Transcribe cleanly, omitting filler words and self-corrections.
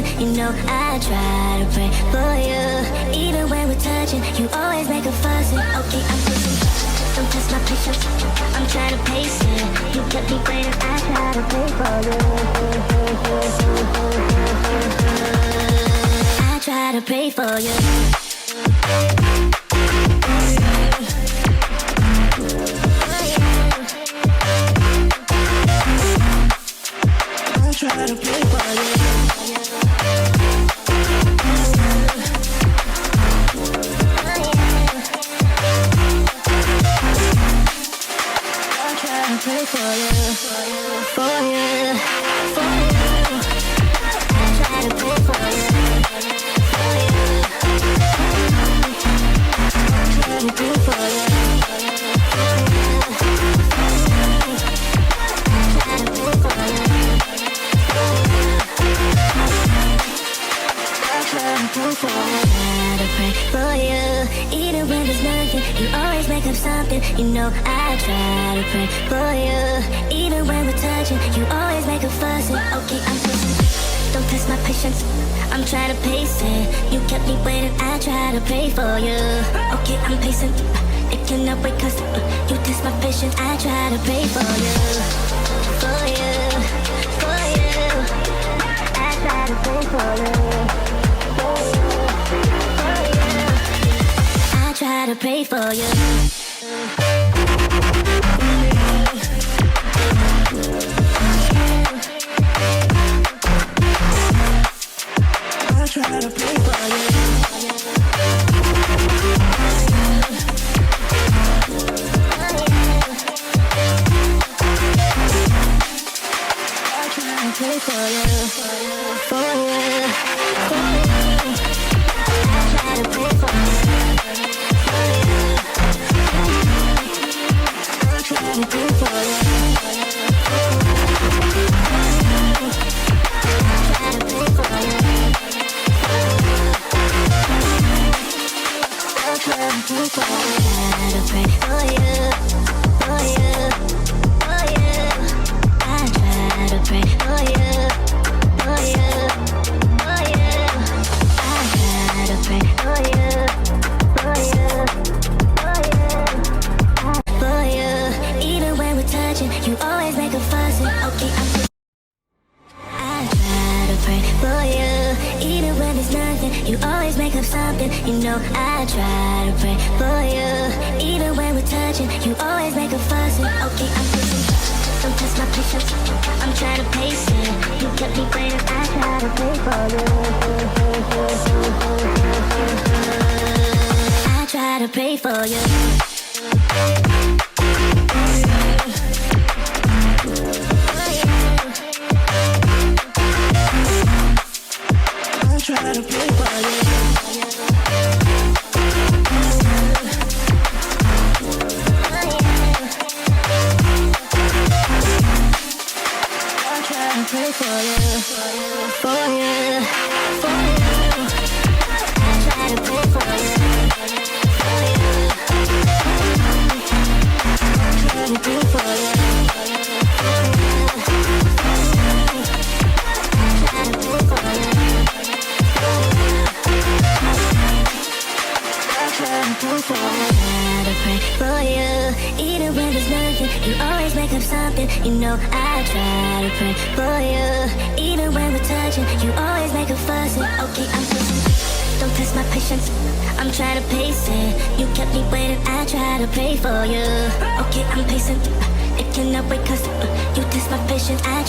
something, you know I try to pray for you. Even when we're touching, you always make a fuss. Okay, I'm pushing, don't test my patience. I'm trying to pace it. You kept me waiting, I try to pray for you. I try to pray for you. Try to play for you. I try to play for you, for you, for you. I try to play for you, for you. I try to play for you. For you, even when there's nothing, you always make up something. You know I try to pray for you. Even when we're touching, you always make a fuss. Okay, I'm pushing, don't test my patience. I'm trying to pace it. You kept me waiting, I try to pray for you. Okay, I'm pacing. It cannot wait 'cause you test my patience. I try to pray for you, for you, for you. I try to pray for you. Try to pray for you. I try to pray for you. I try to pray for you, for you, for you. I try to pray for you. I try to pray for you. I try to pray for you. I try to pray for you, for you, for you. I try to pray for you, for you, for you. I try to pray for you, for you, for you. For you, even when we're touching, you always make a fuss. Okay, I try to pray for you. Even when there's nothing, you always make up something. You know I try to pray for you. Even when we're touching, you always make a fuss. Okay, I'm pushing, don't test my patience. I'm trying to pace it. You kept me waiting, I try to pray for you. I try to pray for you. I try to play for you. I try to play for you, for you, for you. I try to play for you, for you. I try to play for you, for you. I try to play for you. I pray for you. Even when there's nothing, you always make up something. You know I try to pray for you. Even when we're touching, you always make a fuss. Okay, I'm pushing, don't test my patience. I'm trying to pace it. You kept me waiting, I try to pray for you. Okay, I'm pacing. It cannot wait 'cause you test my patience. I try